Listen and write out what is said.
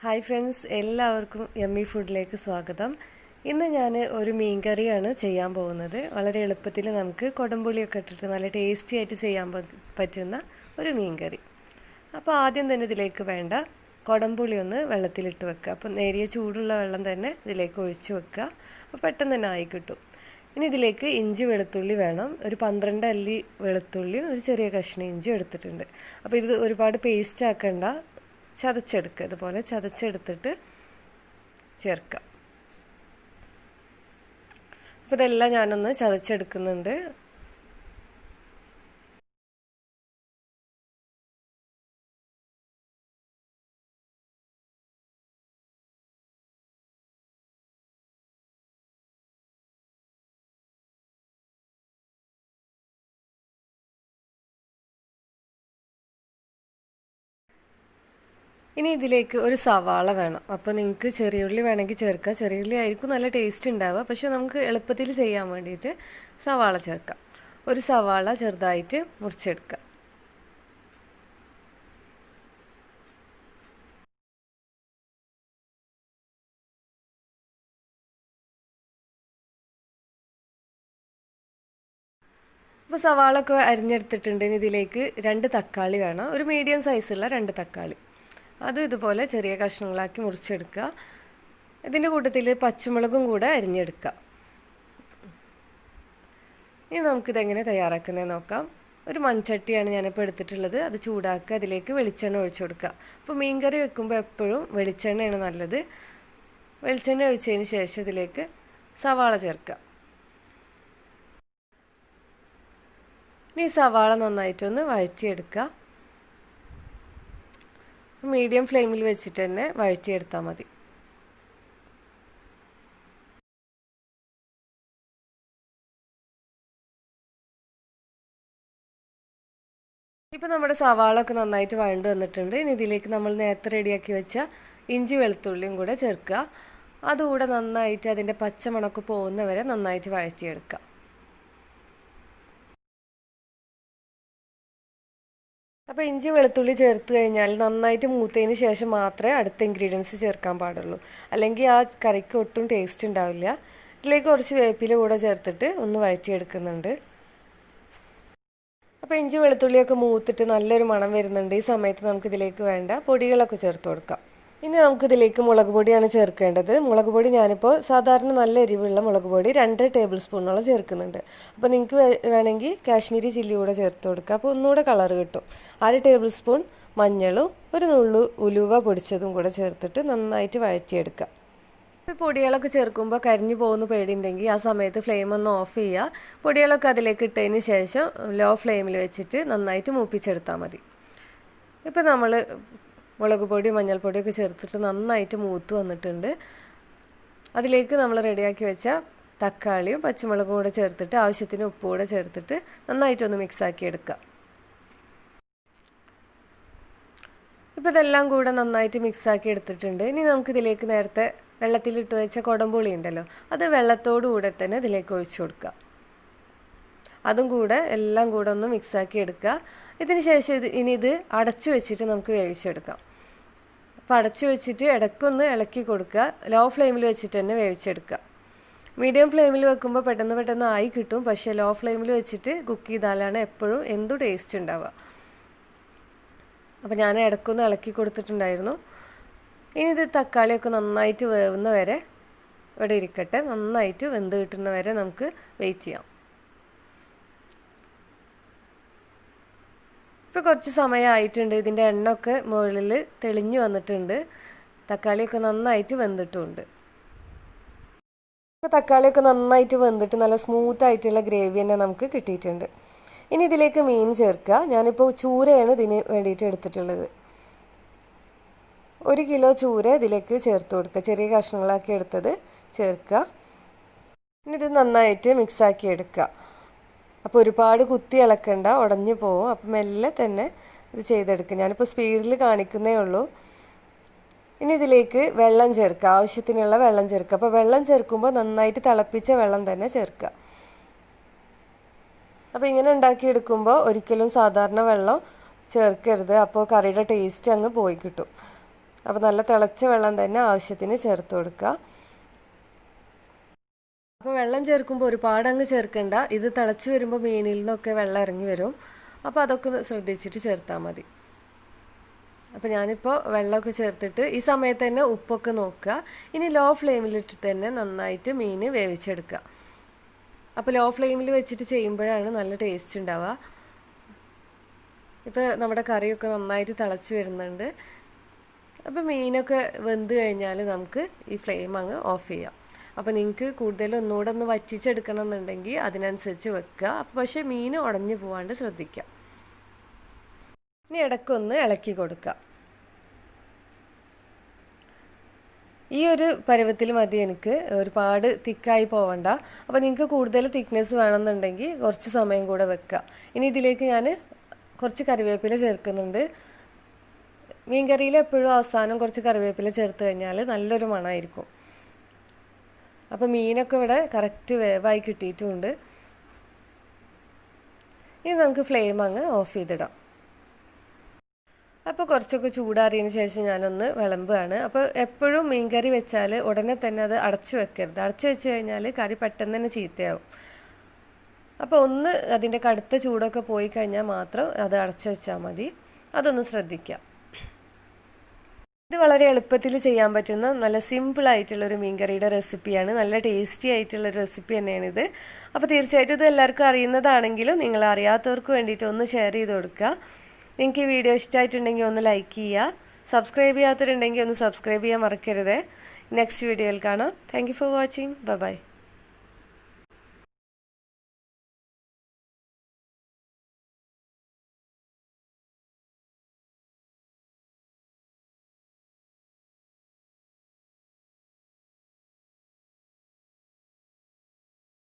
Hi friends, എല്ലാവർക്കും yummy ഫുഡിലേക്ക് സ്വാഗതം. ഇന്ന് ഞാൻ ഒരു മീൻ കറിയാണ് ചെയ്യാൻ പോകുന്നത്. വളരെ എളുപ്പത്തിൽ നമുക്ക് കുടംപുളിയൊക്കെ ഇട്ടിട്ട് നല്ല ടേസ്റ്റി ആയിട്ട് ചെയ്യാൻ പറ്റുന്ന ഒരു മീൻ കറി. അപ്പോൾ ആദ്യം തന്നെ ഇതിലേക്ക് വേണ്ട കുടംപുളി ഒന്ന് വെള്ളത്തിലിട്ട് വെക്കുക. അപ്പോൾ നേരിയ ചൂടുള്ള വെള്ളം തന്നെ ഇതിലേക്ക് ഒഴിച്ച് വെക്കുക. അപ്പോൾ പെട്ടെന്ന് തന്നെ ആയി കിട്ടും. ഇനി ഇതിലേക്ക് ഇഞ്ചി വെളുത്തുള്ളി വേണം. ഒരു 12 അല്ലി വെളുത്തുള്ളിയും ഒരു ചെറിയ കഷ്ണം ഇഞ്ചി എടുത്തിട്ടുണ്ട്. അപ്പോൾ ഇത് ഒരുപാട് പേസ്റ്റ് ആക്കണ്ട, ചതച്ചെടുക്കുക. ഇതുപോലെ ചതച്ചെടുത്തിട്ട് ചേർക്കുക. അപ്പോൾ ഇതെല്ലാം ഞാനൊന്ന് ചതച്ചെടുക്കുന്നുണ്ട്. ഇനി ഇതിലേക്ക് ഒരു സവാള വേണം. അപ്പോൾ നിങ്ങൾക്ക് ചെറിയുള്ളി വേണമെങ്കിൽ ചേർക്കാം. ചെറിയുള്ളി ആയിരിക്കും നല്ല ടേസ്റ്റ് ഉണ്ടാവുക. പക്ഷെ നമുക്ക് എളുപ്പത്തിൽ ചെയ്യാൻ വേണ്ടിയിട്ട് സവാള ചേർക്കാം. ഒരു സവാള ചെറുതായിട്ട് മുറിച്ചെടുക്കുക. അപ്പോൾ സവാള ഒക്കെ അരിഞ്ഞെടുത്തിട്ടുണ്ടെങ്കിൽ ഇതിലേക്ക് 2 തക്കാളി വേണം. ഒരു മീഡിയം സൈസുള്ള 2 തക്കാളി. അതും ഇതുപോലെ ചെറിയ കഷ്ണങ്ങളാക്കി മുറിച്ചെടുക്കുക. ഇതിൻ്റെ കൂട്ടത്തിൽ പച്ചമുളകും കൂടെ അരിഞ്ഞെടുക്കുക. ഇനി നമുക്കിതെങ്ങനെ തയ്യാറാക്കുന്നതെന്ന് നോക്കാം. ഒരു മൺചട്ടിയാണ് ഞാനിപ്പോൾ എടുത്തിട്ടുള്ളത്. അത് ചൂടാക്കുക. അതിലേക്ക് വെളിച്ചെണ്ണ ഒഴിച്ചു കൊടുക്കുക. അപ്പോൾ മീൻ കറി വെക്കുമ്പോൾ എപ്പോഴും വെളിച്ചെണ്ണയാണ് നല്ലത്. വെളിച്ചെണ്ണ ഒഴിച്ചതിന് ശേഷം ഇതിലേക്ക് സവാള ചേർക്കുക. ഇനി സവാള നന്നായിട്ടൊന്ന് വഴറ്റിയെടുക്കുക. മീഡിയം ഫ്ലെയിമിൽ വെച്ചിട്ട് തന്നെ വഴറ്റിയെടുത്താൽ മതി. ഇപ്പോൾ നമ്മുടെ സവാള ഒക്കെ നന്നായിട്ട് വഴണ്ട് വന്നിട്ടുണ്ട്. ഇനി ഇതിലേക്ക് നമ്മൾ നേരത്തെ റെഡിയാക്കി വെച്ച ഇഞ്ചി വെളുത്തുള്ളിയും കൂടെ ചേർക്കുക. അതുകൂടെ നന്നായിട്ട് അതിൻ്റെ പച്ചമണക്ക് പോകുന്നവരെ നന്നായിട്ട് വഴറ്റിയെടുക്കുക. അപ്പോൾ ഇഞ്ചി വെളുത്തുള്ളി ചേർത്ത് കഴിഞ്ഞാൽ നന്നായിട്ട് മൂത്തതിന് ശേഷം മാത്രമേ അടുത്ത ഇൻഗ്രീഡിയൻസ് ചേർക്കാൻ പാടുള്ളൂ. അല്ലെങ്കിൽ ആ കറിക്ക് ഒട്ടും ടേസ്റ്റ് ഉണ്ടാവില്ല. ഇതിലേക്ക് കുറച്ച് വേപ്പില കൂടെ ചേർത്തിട്ട് ഒന്ന് വഴറ്റിയെടുക്കുന്നുണ്ട്. അപ്പോൾ ഇഞ്ചി വെളുത്തുള്ളിയൊക്കെ മൂത്തിട്ട് നല്ലൊരു മണം വരുന്നുണ്ട്. ഈ സമയത്ത് നമുക്കിതിലേക്ക് വേണ്ട പൊടികളൊക്കെ ചേർത്ത് കൊടുക്കാം. ഇനി നമുക്കിതിലേക്ക് മുളക് പൊടിയാണ് ചേർക്കേണ്ടത്. മുളക് പൊടി ഞാനിപ്പോൾ സാധാരണ നല്ല എരിവുള്ള മുളക് പൊടി 2 ടേബിൾ സ്പൂണോളം ചേർക്കുന്നുണ്ട്. അപ്പോൾ നിങ്ങൾക്ക് വേണമെങ്കിൽ കാശ്മീരി ചില്ലി കൂടെ ചേർത്ത് കൊടുക്കുക. അപ്പോൾ ഒന്നുകൂടെ കളർ കിട്ടും. 1/2 ടേബിൾ സ്പൂൺ മഞ്ഞളും ഒരു നുള്ളു ഉലുവ പൊടിച്ചതും കൂടെ ചേർത്തിട്ട് നന്നായിട്ട് വഴറ്റിയെടുക്കുക. ഇപ്പോൾ പൊടികളൊക്കെ ചേർക്കുമ്പോൾ കരിഞ്ഞു പോകുന്ന പേടിയുണ്ടെങ്കിൽ ആ സമയത്ത് ഫ്ലെയിം ഒന്ന് ഓഫ് ചെയ്യുക. പൊടികളൊക്കെ അതിലേക്ക് ഇട്ടതിന് ശേഷം ലോ ഫ്ലെയിമിൽ വെച്ചിട്ട് നന്നായിട്ട് മൂപ്പിച്ചെടുത്താൽ മതി. ഇപ്പോൾ നമ്മൾ മുളക് പൊടി മഞ്ഞൾപ്പൊടിയൊക്കെ ചേർത്തിട്ട് നന്നായിട്ട് മൂത്ത് വന്നിട്ടുണ്ട്. അതിലേക്ക് നമ്മൾ റെഡിയാക്കി വെച്ച തക്കാളിയും പച്ചമുളകും കൂടെ ചേർത്തിട്ട് ആവശ്യത്തിന് ഉപ്പ് കൂടെ ചേർത്തിട്ട് നന്നായിട്ടൊന്ന് മിക്സാക്കി എടുക്കുക. ഇപ്പോൾ ഇതെല്ലാം കൂടെ നന്നായിട്ട് മിക്സാക്കി എടുത്തിട്ടുണ്ട്. ഇനി നമുക്കിതിലേക്ക് നേരത്തെ വെള്ളത്തിലിട്ട് വെച്ച കുടംപുളി ഉണ്ടല്ലോ, അത് വെള്ളത്തോടു കൂടെ തന്നെ ഇതിലേക്ക് ഒഴിച്ചു കൊടുക്കുക. അതും കൂടെ എല്ലാം കൂടെ ഒന്ന് മിക്സാക്കി എടുക്കുക. ഇതിന് ശേഷം ഇനി ഇത് അടച്ചു വെച്ചിട്ട് നമുക്ക് വേവിച്ചെടുക്കാം. അപ്പോൾ അടച്ചു വെച്ചിട്ട് ഇടയ്ക്കൊന്ന് ഇളക്കി കൊടുക്കുക. ലോ ഫ്ലെയിമിൽ വെച്ചിട്ട് തന്നെ വേവിച്ചെടുക്കുക. മീഡിയം ഫ്ലെയിമിൽ വെക്കുമ്പോൾ പെട്ടെന്ന് ആയി കിട്ടും. പക്ഷേ ലോ ഫ്ലെയിമിൽ വെച്ചിട്ട് കുക്ക് ചെയ്താലാണ് എപ്പോഴും എന്തു ടേസ്റ്റ് ഉണ്ടാവുക. അപ്പോൾ ഞാൻ ഇടയ്ക്കൊന്ന് ഇളക്കി കൊടുത്തിട്ടുണ്ടായിരുന്നു. ഇനി ഇത് തക്കാളിയൊക്കെ നന്നായിട്ട് വേവുന്ന വരെ ഇവിടെ ഇരിക്കട്ടെ. നന്നായിട്ട് വെന്ത് കിട്ടുന്ന വരെ നമുക്ക് വെയിറ്റ് ചെയ്യാം. ഇപ്പോൾ കുറച്ച് സമയമായിട്ടുണ്ട്. ഇതിൻ്റെ എണ്ണയൊക്കെ മുകളിൽ തെളിഞ്ഞു വന്നിട്ടുണ്ട്. തക്കാളിയൊക്കെ നന്നായിട്ട് വെന്തിട്ടുമുണ്ട്. ഇപ്പോൾ തക്കാളിയൊക്കെ നന്നായിട്ട് വെന്തിട്ട് നല്ല സ്മൂത്തായിട്ടുള്ള ഗ്രേവി തന്നെ നമുക്ക് കിട്ടിയിട്ടുണ്ട്. ഇനി ഇതിലേക്ക് മീൻ ചേർക്കുക. ഞാനിപ്പോൾ ചൂരയാണ് ഇതിന് വേണ്ടിയിട്ട് എടുത്തിട്ടുള്ളത്. 1 കിലോ ചൂര ഇതിലേക്ക് ചേർത്ത് കൊടുക്കുക. ചെറിയ കഷ്ണങ്ങളാക്കി എടുത്തത് ചേർക്കുക. ഇനി ഇത് നന്നായിട്ട് മിക്സാക്കി എടുക്കുക. അപ്പോൾ ഒരുപാട് കുത്തി ഇളക്കണ്ട, ഉടഞ്ഞു പോവും. അപ്പം മെല്ലെ തന്നെ ഇത് ചെയ്തെടുക്കുക. ഞാനിപ്പോൾ സ്പീഡിൽ കാണിക്കുന്നേ ഉള്ളൂ. ഇനി ഇതിലേക്ക് വെള്ളം ചേർക്കുക. ആവശ്യത്തിനുള്ള വെള്ളം ചേർക്കുക. അപ്പോൾ വെള്ളം ചേർക്കുമ്പോൾ നന്നായിട്ട് തിളപ്പിച്ച വെള്ളം തന്നെ ചേർക്കുക. അപ്പോൾ ഇങ്ങനെ ഉണ്ടാക്കിയെടുക്കുമ്പോൾ ഒരിക്കലും സാധാരണ വെള്ളം ചേർക്കരുത്. അപ്പോൾ കറിയുടെ ടേസ്റ്റ് അങ്ങ് പോയി കിട്ടും. അപ്പോൾ നല്ല തിളച്ച വെള്ളം തന്നെ ആവശ്യത്തിന് ചേർത്ത് കൊടുക്കുക. അപ്പോൾ വെള്ളം ചേർക്കുമ്പോൾ ഒരുപാട് അങ്ങ് ചേർക്കണ്ട. ഇത് തിളച്ച് വരുമ്പോൾ മീനിൽ നിന്നൊക്കെ വെള്ളം ഇറങ്ങി വരും. അപ്പോൾ അതൊക്കെ ശ്രദ്ധിച്ചിട്ട് ചേർത്താൽ മതി. അപ്പോൾ ഞാനിപ്പോൾ വെള്ളമൊക്കെ ചേർത്തിട്ട് ഈ സമയത്ത് തന്നെ ഉപ്പൊക്കെ നോക്കുക. ഇനി ലോ ഫ്ലെയിമിലിട്ടിട്ട് തന്നെ നന്നായിട്ട് മീൻ വേവിച്ചെടുക്കുക. അപ്പോൾ ലോ ഫ്ലെയിമിൽ വെച്ചിട്ട് ചെയ്യുമ്പോഴാണ് നല്ല ടേസ്റ്റ് ഉണ്ടാവുക. ഇപ്പോൾ നമ്മുടെ കറിയൊക്കെ നന്നായിട്ട് തിളച്ച് വരുന്നുണ്ട്. അപ്പോൾ മീനൊക്കെ വെന്ത് കഴിഞ്ഞാൽ നമുക്ക് ഈ ഫ്ലെയിം അങ്ങ് ഓഫ് ചെയ്യാം. അപ്പോൾ നിങ്ങൾക്ക് കൂടുതൽ ഒന്നുകൂടെ ഒന്ന് വറ്റിച്ചെടുക്കണം എന്നുണ്ടെങ്കിൽ അതിനനുസരിച്ച് വെക്കുക. അപ്പോൾ പക്ഷേ മീൻ ഉടഞ്ഞു പോകാണ്ട് ശ്രദ്ധിക്കുക. ഇനി ഇടയ്ക്കൊന്ന് ഇളക്കി കൊടുക്കുക. ഈ ഒരു പരുവത്തിൽ മതി എനിക്ക്, ഒരുപാട് തിക്കായി പോവണ്ട. അപ്പോൾ നിങ്ങൾക്ക് കൂടുതൽ തിക്നെസ് വേണമെന്നുണ്ടെങ്കിൽ കുറച്ച് സമയം കൂടെ വെക്കുക. ഇനി ഇതിലേക്ക് ഞാൻ കുറച്ച് കറിവേപ്പില ചേർക്കുന്നുണ്ട്. മീൻ കറിയിൽ എപ്പോഴും അവസാനം കുറച്ച് കറിവേപ്പില ചേർത്ത് കഴിഞ്ഞാൽ നല്ലൊരു മണമായിരിക്കും. അപ്പോൾ മീനൊക്കെ ഇവിടെ കറക്റ്റ് വേവായി കിട്ടിയിട്ടുമുണ്ട്. ഇനി നമുക്ക് ഫ്ലെയിം അങ്ങ് ഓഫ് ചെയ്തിടാം. അപ്പോൾ കുറച്ചൊക്കെ ചൂടാറിയതിന് ശേഷം ഞാനൊന്ന് വിളമ്പുകയാണ്. അപ്പോൾ എപ്പോഴും മീൻ കറി വെച്ചാൽ ഉടനെ തന്നെ അത് അടച്ചു വെക്കരുത്. അടച്ചു വെച്ച് കഴിഞ്ഞാൽ കറി പെട്ടെന്ന് തന്നെ ചീത്തയാവും. അപ്പോൾ ഒന്ന് അതിൻ്റെ കടുത്ത ചൂടൊക്കെ പോയി കഴിഞ്ഞാൽ മാത്രം അത് അടച്ചു വെച്ചാൽ മതി. അതൊന്ന് ശ്രദ്ധിക്കുക. ഇത് വളരെ എളുപ്പത്തിൽ ചെയ്യാൻ പറ്റുന്ന നല്ല സിമ്പിളായിട്ടുള്ളൊരു മീൻകറിയുടെ റെസിപ്പിയാണ്. നല്ല ടേസ്റ്റി ആയിട്ടുള്ളൊരു റെസിപ്പി തന്നെയാണിത്. അപ്പോൾ തീർച്ചയായിട്ടും ഇത് എല്ലാവർക്കും അറിയുന്നതാണെങ്കിലും നിങ്ങൾ അറിയാത്തവർക്ക് വേണ്ടിയിട്ട് ഒന്ന് ഷെയർ ചെയ്ത് കൊടുക്കുക. നിങ്ങൾക്ക് ഈ വീഡിയോ ഇഷ്ടമായിട്ടുണ്ടെങ്കിൽ ഒന്ന് ലൈക്ക് ചെയ്യുക. സബ്സ്ക്രൈബ് ചെയ്യാത്തവരുണ്ടെങ്കിൽ ഒന്ന് സബ്സ്ക്രൈബ് ചെയ്യാൻ മറക്കരുത്. നെക്സ്റ്റ് വീഡിയോയിൽ കാണാം. Thank you for watching. By.